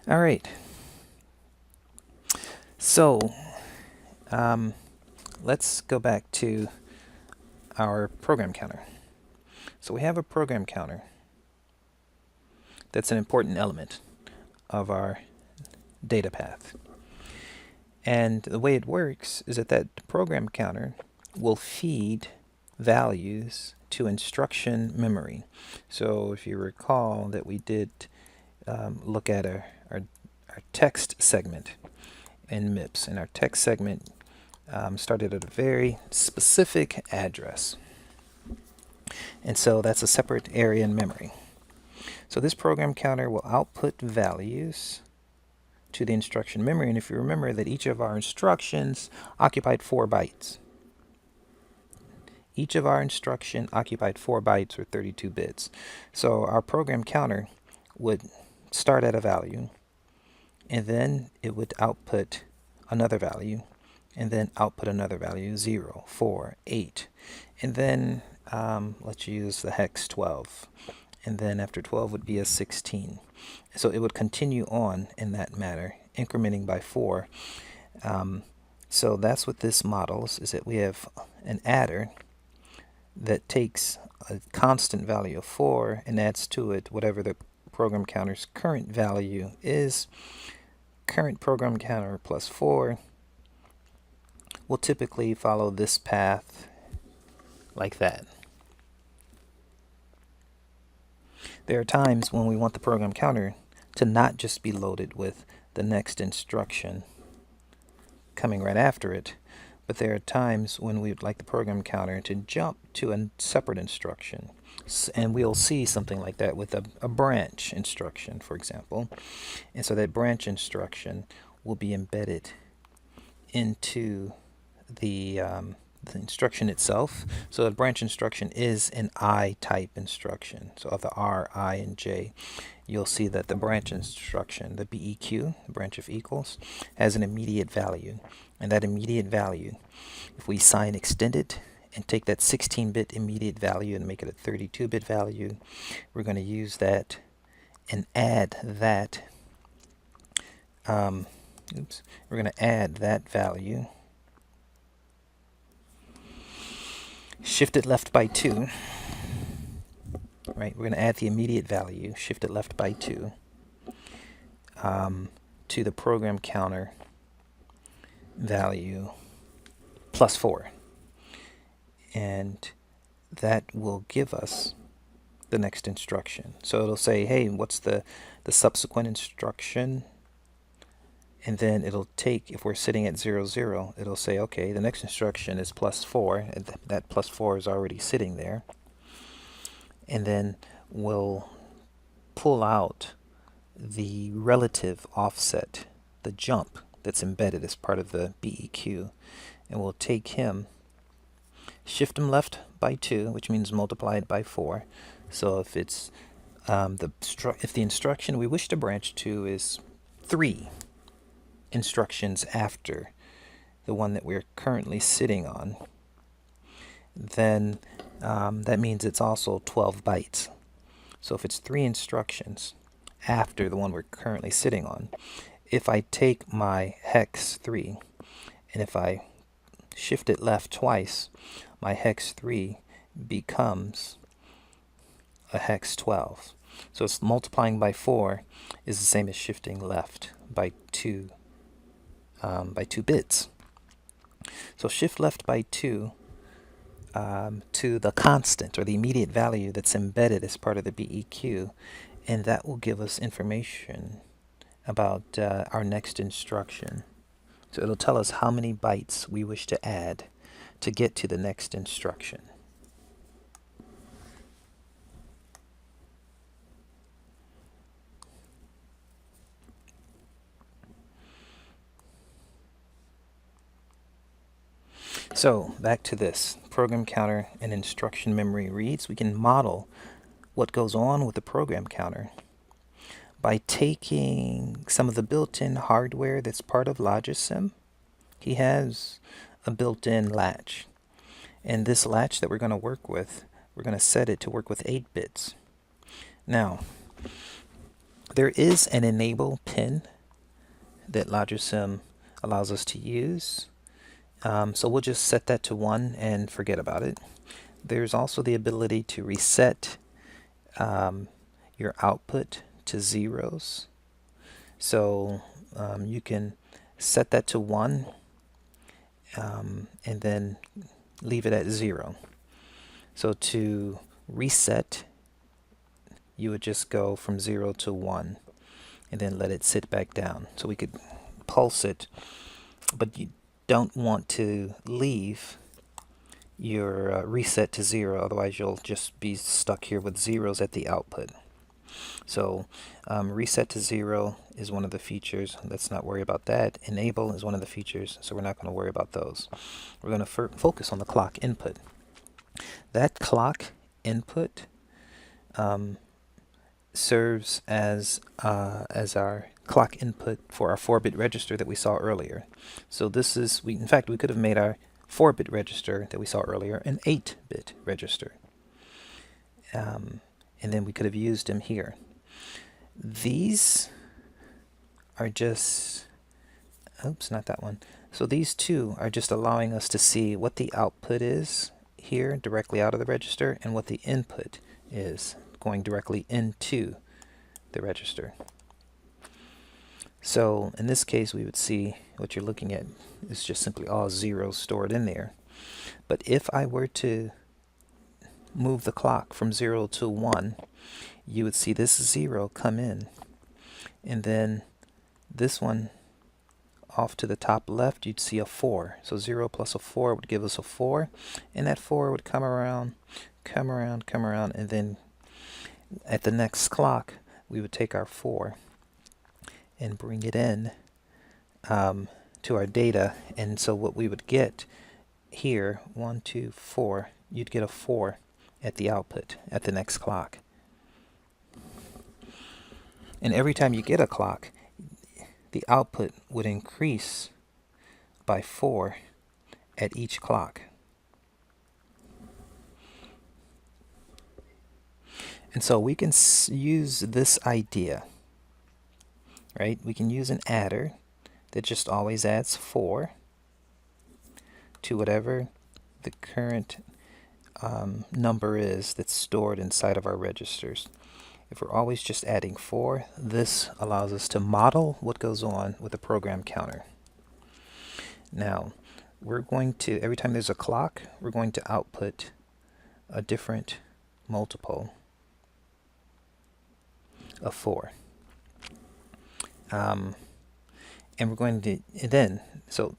All right. So let's go back to our program counter. So we have a program counter that's an important element of our data path. And the way it works is that program counter will feed values to instruction memory. So if you recall that we did look at our text segment in MIPS, and our text segment started at a very specific address. And so that's a separate area in memory. So this program counter will output values to the instruction memory. And if you remember that each of our instructions occupied 4 bytes. Each of our instruction occupied 4 bytes or 32 bits. So our program counter would start at a value, and then it would output another value, and then output another value, 0, 4, 8. And then let's use the hex 12. And then after 12 would be a 16. So it would continue on in that manner, incrementing by 4. So that's what this models, is that we have an adder that takes a constant value of 4 and adds to it whatever the program counter's current value is. Current program counter plus 4 will typically follow this path like that. There are times when we want the program counter to not just be loaded with the next instruction coming right after it, but there are times when we would like the program counter to jump to a separate instruction. And we'll see something like that with a branch instruction, for example. And so that branch instruction will be embedded into the instruction itself. So the branch instruction is an I type instruction. So of the R, I, and J, you'll see that the branch instruction, the BEQ, the branch of equals, has an immediate value. And that immediate value, if we sign extended and take that 16-bit immediate value and make it a 32-bit value, we're going to use that and add that. We're going to add that value, shift it left by 2. Right, we're going to add the immediate value, shift it left by 2, to the program counter value plus 4. And that will give us the next instruction. So it'll say, hey, what's the subsequent instruction? And then it'll take, if we're sitting at 0, 0, it'll say, okay, the next instruction is plus 4. And that plus 4 is already sitting there. And then we'll pull out the relative offset, the jump that's embedded as part of the BEQ. And we'll take him, shift him left by 2, which means multiply it by 4. So if it's if the instruction we wish to branch to is 3 instructions after the one that we're currently sitting on, then that means it's also 12 bytes. So if it's 3 instructions after the one we're currently sitting on, if I take my hex 3 and if I shift it left twice, my hex 3 becomes a hex 12. So it's multiplying by 4 is the same as shifting left by 2 bits. So shift left by 2 to the constant or the immediate value that's embedded as part of the BEQ, and that will give us information about our next instruction. So it'll tell us how many bytes we wish to add to get to the next instruction. So back to this program counter and instruction memory reads. We can model what goes on with the program counter by taking some of the built-in hardware that's part of Logisim. He has a built-in latch. And this latch that we're going to work with, we're going to set it to work with 8 bits. Now, There is an enable pin that Logisim allows us to use. So we'll just set that to 1 and forget about it. There's also the ability to reset your output to zeros. So you can set that to 1 and then leave it at 0. So to reset, you would just go from 0 to 1 and then let it sit back down. So we could pulse it, but you don't want to leave your reset to 0, otherwise you'll just be stuck here with zeros at the output. So reset to 0 is one of the features. Let's not worry about that. Enable is one of the features, so we're not going to worry about those. We're going to focus on the clock input. That clock input serves as our clock input for our 4-bit register that we saw earlier. So this is, in fact, we could have made our 4-bit register that we saw earlier an 8-bit register. And then we could have used them here. These are just, oops, not that one. So these two are just allowing us to see what the output is here directly out of the register and what the input is going directly into the register. So in this case, we would see what you're looking at is just simply all zeros stored in there. But if I were to move the clock from 0 to 1, you would see this 0 come in, and then this one off to the top left, you'd see a 4. So 0 plus a 4 would give us a 4, and that 4 would come around, and then at the next clock, we would take our 4 and bring it in to our data. And so what we would get here, 1, 2, 4, you'd get a 4 at the output at the next clock. And every time you get a clock, the output would increase by 4 at each clock. And so we can use this idea, right? We can use an adder that just always adds 4 to whatever the current number is that's stored inside of our registers. If we're always just adding 4, this allows us to model what goes on with the program counter. Now, we're going to, every time there's a clock, we're going to output a different multiple of 4. And we're going to then, so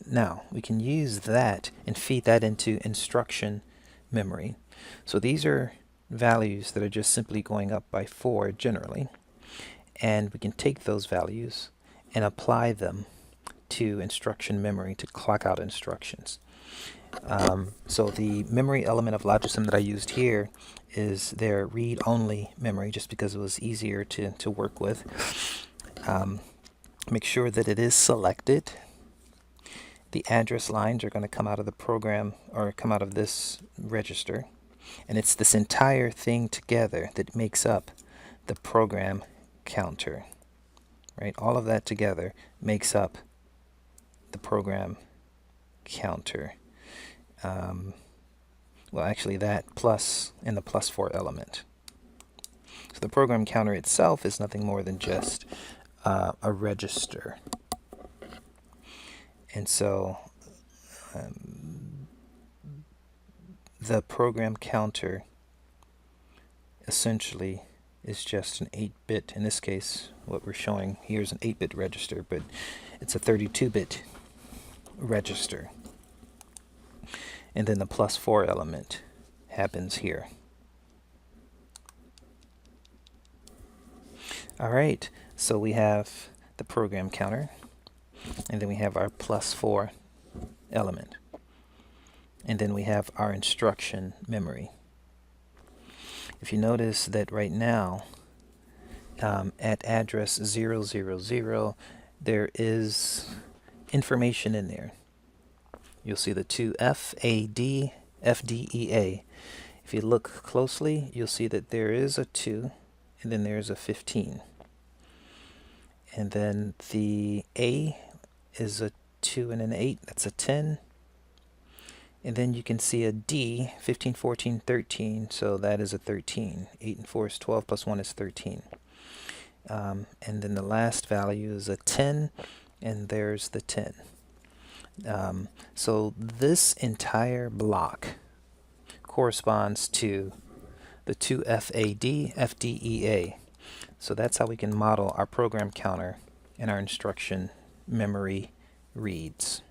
now we can use that and feed that into instruction memory. So these are values that are just simply going up by 4 generally, and we can take those values and apply them to instruction memory to clock out instructions. So the memory element of Logisim that I used here is their read-only memory, just because it was easier to work with. Make sure that it is selected. The address lines are going to come out of the program, or come out of this register. And it's this entire thing together that makes up the program counter, right? All of that together makes up the program counter. Well, actually that plus and the +4 element. So the program counter itself is nothing more than just a register. And so the program counter essentially is just an 8-bit, in this case what we're showing here is an 8-bit register, but it's a 32-bit register. And then the +4 element happens here. Alright, so we have the program counter, and then we have our +4 element. And then we have our instruction memory. If you notice that right now, at address 000, there is information in there. You'll see the two FAD, FDEA. If you look closely, you'll see that there is a 2, and then there's a 15. And then the A is a 2 and an 8. That's a 10. And then you can see a D, 15, 14, 13. So that is a 13. 8 and 4 is 12, plus 1 is 13. And then the last value is a 10, and there's the 10. So this entire block corresponds to the two FAD, FDEA. So that's how we can model our program counter and our instruction memory reads.